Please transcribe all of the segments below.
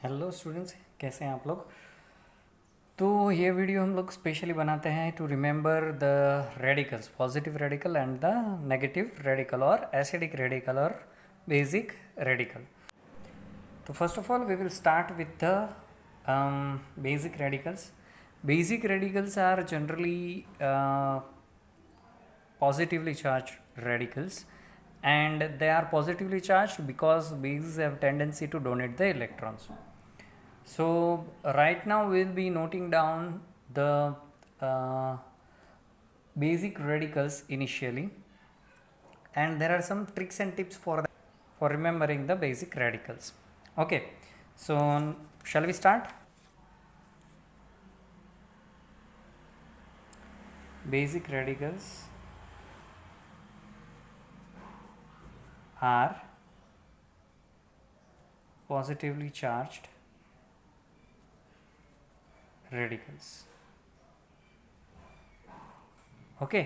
Hello students, कैसे हैं आप लोग। तो ये वीडियो हम लोग स्पेशली बनाते हैं to remember the radicals, positive radical and the negative radical और एसिडिक रेडिकल और बेसिक रेडिकल। तो first of all we will start with the basic radicals. Basic radicals are generally positively charged radicals, and they are positively charged because bases have tendency to donate the electrons. So right now we'll be noting down the uh, basic radicals initially, and there are some tricks and tips for remembering the basic radicals. Okay, so shall we start? Basic radicals are positively charged radicals. Okay,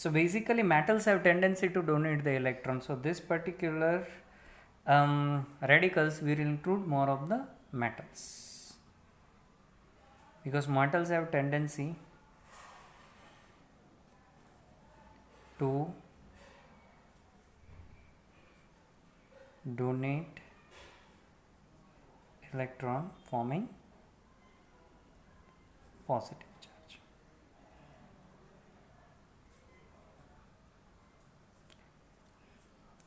so basically metals have tendency to donate the electrons, so this particular radicals will include more of the metals, because metals have tendency to donate electron, forming positive charge.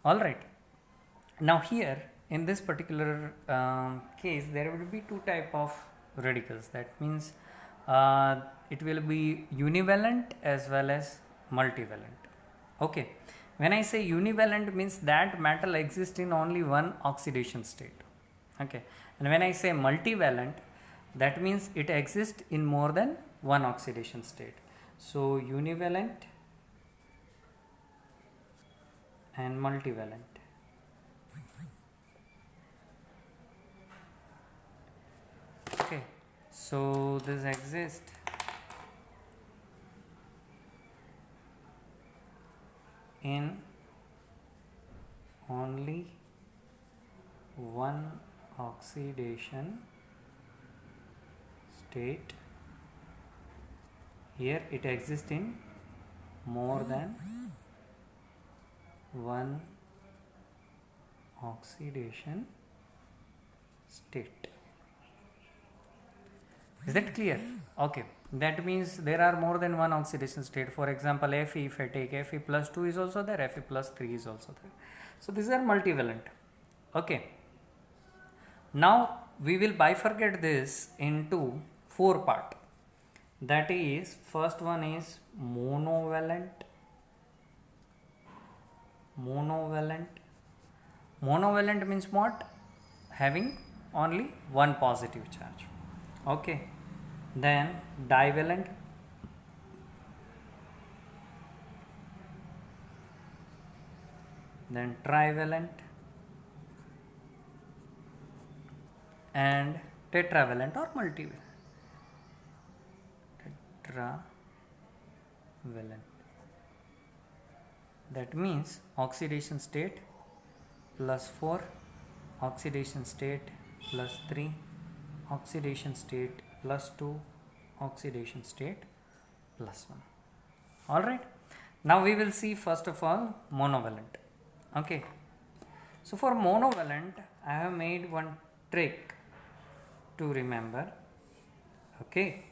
All right, now here in this particular case there will be two type of radicals. That means it will be univalent as well as multivalent. Okay, when I say univalent means that metal exists in only one oxidation state. Okay, and when I say multivalent, that means it exists in more than one oxidation state. So univalent and multivalent. Okay, so this exists in only one oxidation state. Here it exists in more than one oxidation state. Is that clear? Okay, that means there are more than one oxidation state. For example, Fe, if I take Fe plus 2 is also there, Fe plus 3 is also there. So these are multivalent. Okay, now we will bifurcate this into four part. That is, first one is monovalent. Monovalent means what? Having only one positive charge. Okay, then divalent, then trivalent, and tetravalent or multivalent. Tetravalent, that means oxidation state plus 4, oxidation state plus 3, oxidation state plus 2, oxidation state plus 1. All right, now we will see first of all monovalent. Okay, so for monovalent I have made one trick to remember. Okay,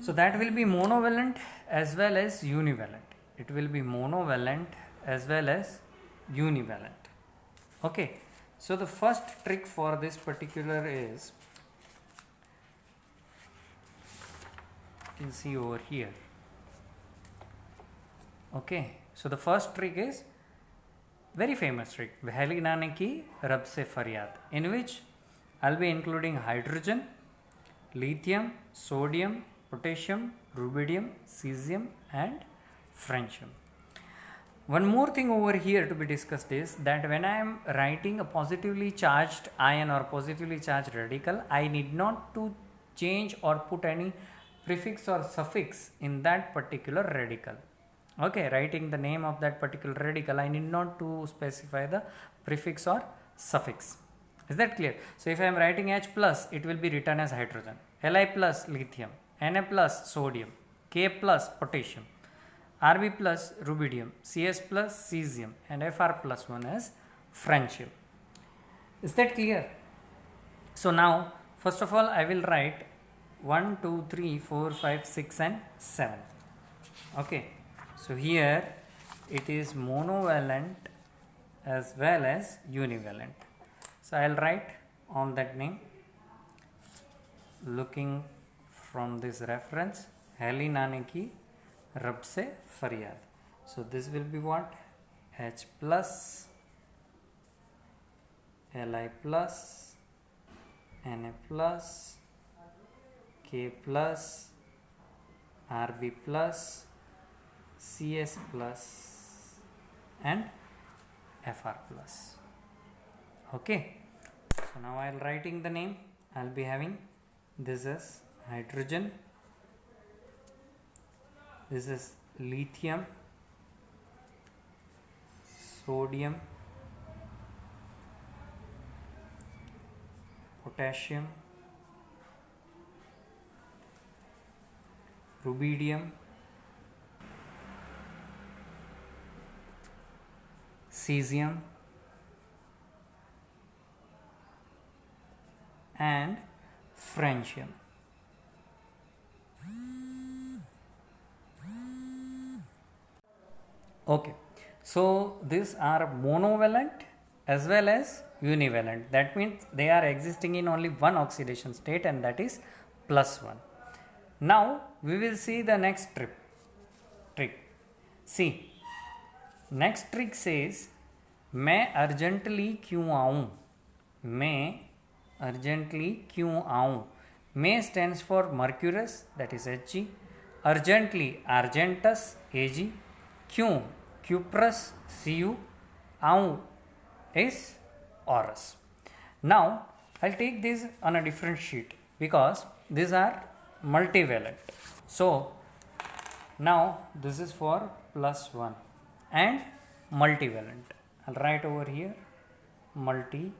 so that will be monovalent as well as univalent. It will be monovalent as well as univalent. Okay, so the first trick for this particular is, you can see over here. Okay, so the first trick is very famous trick, Vehli Nane ki Rab se Faryad, in which I'll be including hydrogen, lithium, sodium, potassium, rubidium, cesium and francium. One more thing over here to be discussed is that when I am writing a positively charged ion or positively charged radical, I need not to change or put any prefix or suffix in that particular radical. Okay, writing the name of that particular radical, I need not to specify the prefix or suffix. Is that clear? So if I am writing H plus, it will be written as hydrogen. Li plus lithium, Na plus sodium, K plus potassium, Rb plus rubidium, Cs plus cesium, and Fr plus 1 as francium. Is that clear? So now, first of all, I will write 1, 2, 3, 4, 5, 6 and 7. Okay. So here it is monovalent as well as univalent. So I will write on that name looking from this reference Heli Nane ki Rab se Faryad. So this will be what? H plus, Li plus, Na plus, K plus, Rb plus, Cs plus and Fr plus. Okay. So now I will writing the name. I will be having this is hydrogen, this is lithium, sodium, potassium, rubidium, cesium and francium. Okay, so these are monovalent as well as univalent. That means they are existing in only one oxidation state, and that is +1. Now we will see the next trick. See, next trick says मैं urgently क्यों आऊँ, मैं urgently क्यों आऊँ. May stands for mercurous, that is Hg, urgently argentus, Ag, क्यों cuprous, Cu, आऊँ is Aurus. Now I'll take this on a different sheet because these are multivalent. So now this is for +1 and multivalent. I'll write over here multivalent.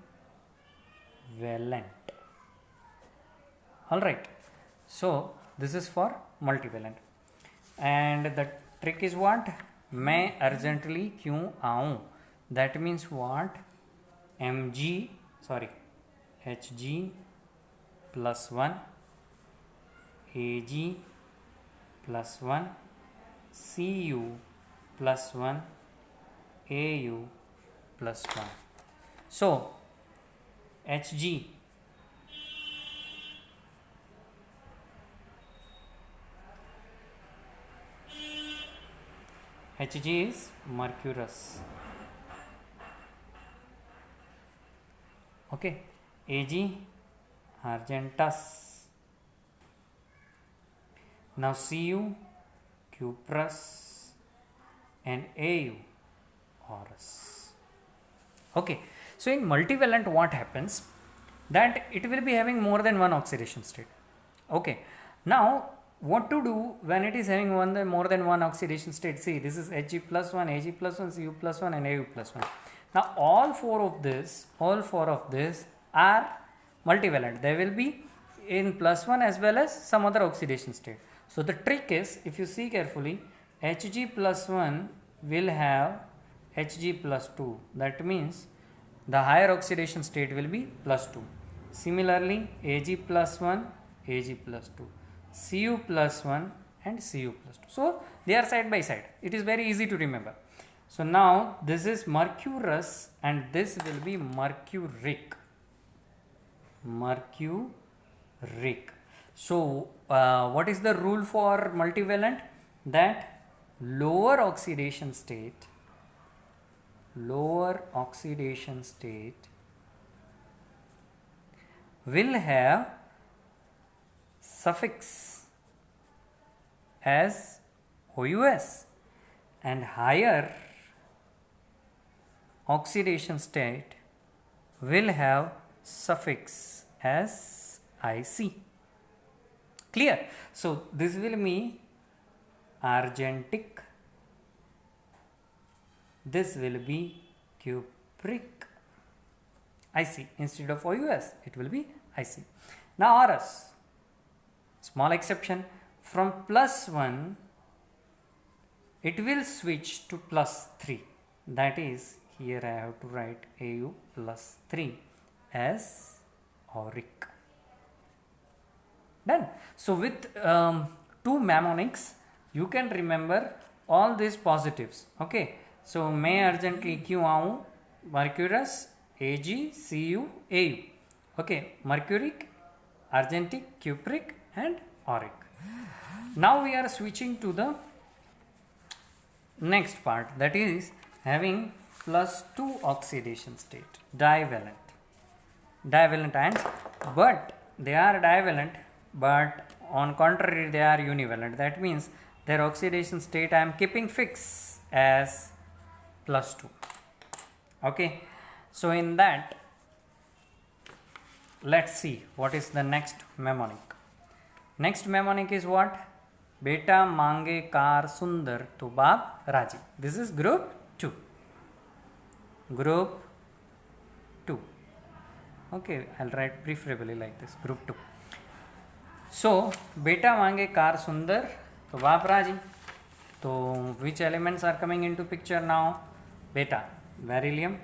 Alright, so this is for multivalent, and the trick is what? मैं urgently क्यों आऊँ. That means what? Hg +1, Ag +1, Cu +1, Au +1. So Hg is mercurous. Okay, Ag argentus. Now Cu cuprous and Au Aurus. Okay, so in multivalent what happens, that it will be having more than one oxidation state. Okay, now what to do when it is having more than one oxidation state? See, this is Hg +1, Ag +1, Cu +1 and Au +1. Now all four of this are multivalent. They will be in +1 as well as some other oxidation state. So the trick is, if you see carefully, Hg +1 will have Hg +2. That means the higher oxidation state will be +2. Similarly, Ag +1, Ag +2, Cu +1 and Cu +2. So they are side by side. It is very easy to remember. So now this is mercurous and this will be mercuric. So what is the rule for multivalent? That lower oxidation state will have suffix as OUS, and higher oxidation state will have suffix as IC. Clear? So this will be argentic, this will be cupric, Ic. Instead of OUS, it will be Ic. Now RS, small exception, from +1 it will switch to +3. That is, here I have to write Au +3 as auric. Done. So with two mnemonics, you can remember all these positives. Okay. So मैं urgently क्यों आऊँ? Mercurous, Ag, Cu, Au. Okay. Mercuric, argentic, cupric, and auric. Now we are switching to the next part, that is having +2 oxidation state, divalent. Divalent ions, but they are divalent, but on contrary they are univalent. That means their oxidation state I am keeping fixed as +2. Okay, so in that, let's see what is the next mnemonic. Next mnemonic is what? Beta mange car सुंदर तो बाप राजी. This is group 2. Group 2. Okay, I'll write preferably like this, group 2. So beta mange car सुंदर तो बाप राजी. So which elements are coming into picture now? Beta, beryllium,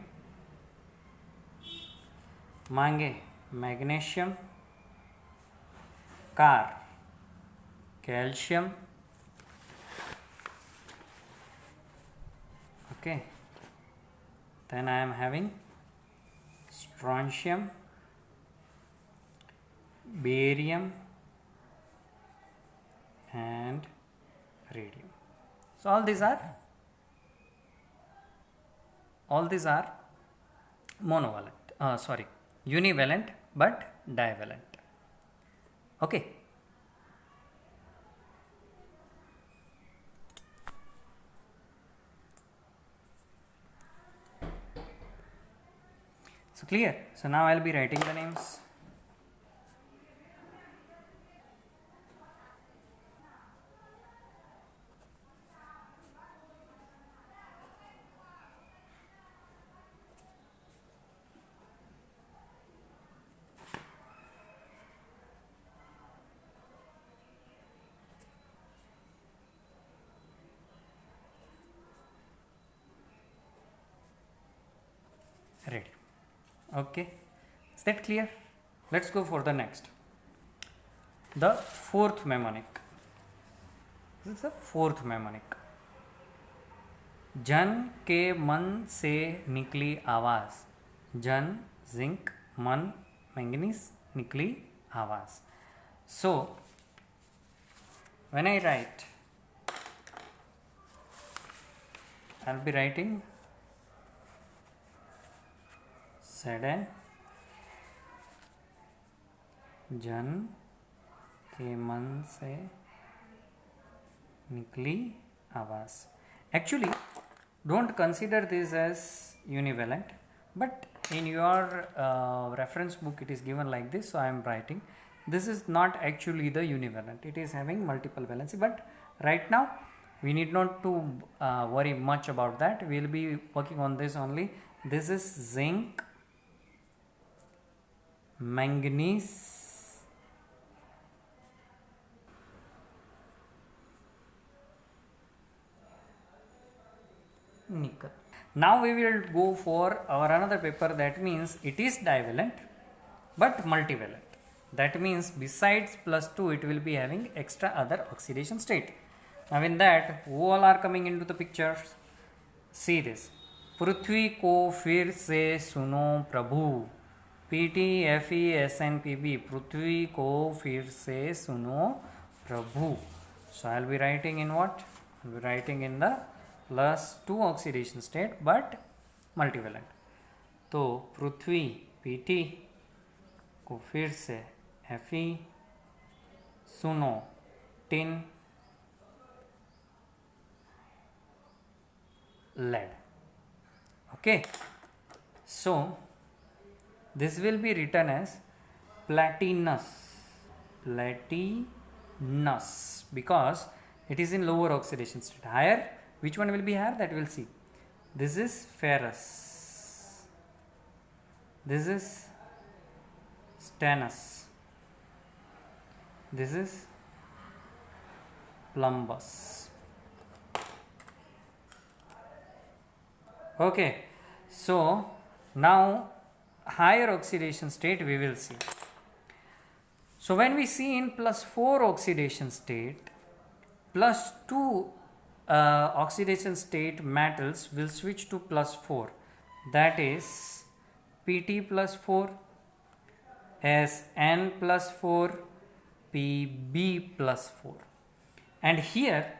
mange, magnesium, car, calcium, okay, then I am having strontium, barium, and radium. So all these are monovalent, univalent but divalent. Okay. So clear. So now I'll be writing the names. Ready. Okay, is that clear? Let's go for the next. The fourth mnemonic. This is the fourth mnemonic. जन के मन से निकली आवाज. जन, zinc, मन, manganese, निकली आवाज. So when I write, I'll be writing Zn, जन के मन से निकली आवाज. Actually, don't consider this as univalent, but in your reference book it is given like this, so I am writing. This is not actually the univalent, it is having multiple valency, but right now we need not to worry much about that. We will be working on this only. This is zinc, manganese, nickel. Now we will go for our another paper, that means it is divalent but multivalent. That means besides +2 it will be having extra other oxidation state. Now in that, who all are coming into the pictures? See this. पृथ्वी को फिर से सुनो प्रभु. PTFESNPB, पृथ्वी को फिर से सुनो प्रभु. So I will be writing in what? I will be writing in the +2 oxidation state but multivalent. तो पृथ्वी PT को फिर से Fe, सुनो tin, lead. Okay, so this will be written as platinous because it is in lower oxidation state. Higher, which one will be higher, that we will see. This is ferrous. this is stannous, this is plumbous. Okay, so now higher oxidation state we will see. So when we see in +4 oxidation state, +2 oxidation state metals will switch to +4, that is Pt +4, Sn +4, Pb +4, and here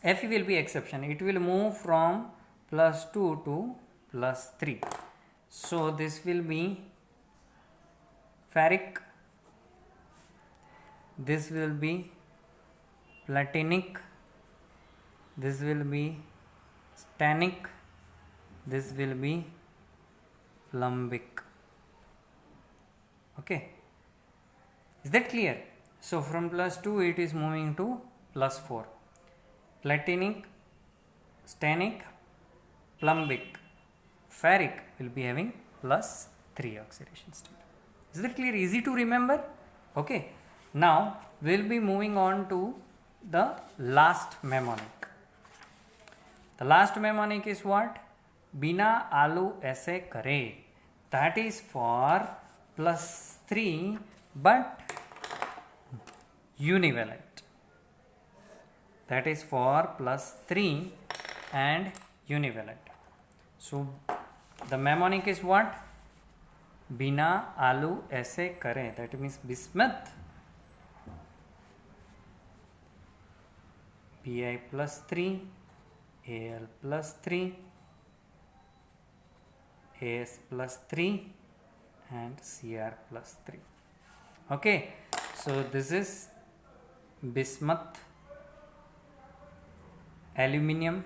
Fe will be exception, it will move from +2 to +3. So this will be ferric, this will be platinic, this will be stannic, this will be plumbic. Okay, is that clear? So from +2 it is moving to +4. Platinic, stannic, plumbic, ferric will be having +3 oxidation state. Is that clear? Easy to remember? Okay. Now we will be moving on to the last mnemonic. The last mnemonic is what? Bina alu aise kare. That is for +3 but univalent. That is for +3 and univalent. So the mnemonic is what? Bina alu aise kare. That means bismuth, Bi +3, Al +3, As +3 and Cr +3. Okay, so this is bismuth, aluminium,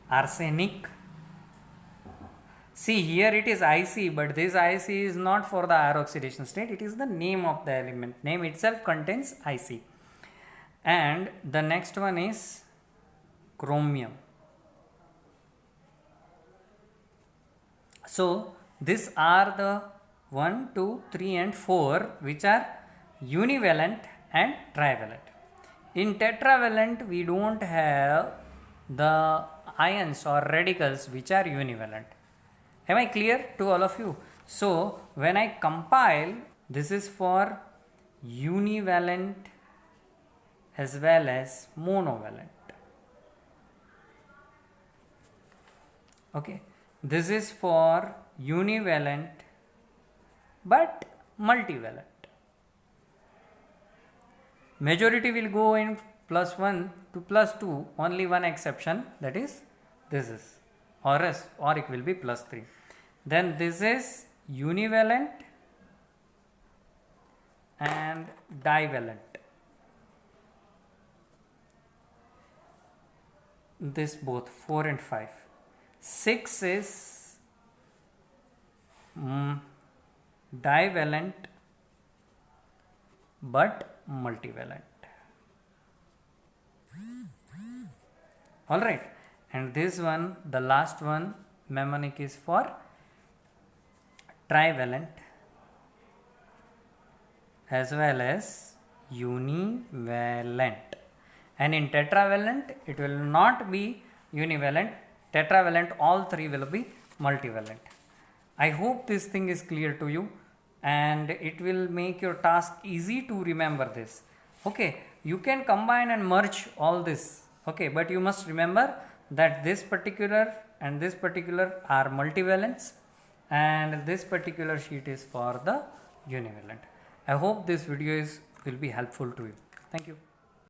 arsenic. See, here it is Ic, but this Ic is not for the higher oxidation state, it is the name of the element. Name itself contains Ic. And the next one is chromium. So these are the 1, 2, 3 and 4 which are univalent and trivalent. In tetravalent we don't have the ions or radicals which are univalent. Am I clear to all of you? So when I compile, this is for univalent as well as monovalent. Okay, this is for univalent but multivalent. Majority will go in +1 to +2, only one exception, that is this is, or it will be +3. Then this is univalent and divalent. This both 4 and 5. 6 is divalent but multivalent. Alright, and this one, the last one, mnemonic is for trivalent as well as univalent. And in tetravalent, it will not be univalent. Tetravalent, all three will be multivalent. I hope this thing is clear to you and it will make your task easy to remember this. Okay, you can combine and merge all this. Okay, but you must remember that this particular and this particular are multivalents and this particular sheet is for the univalent. I hope this video will be helpful to you. Thank you.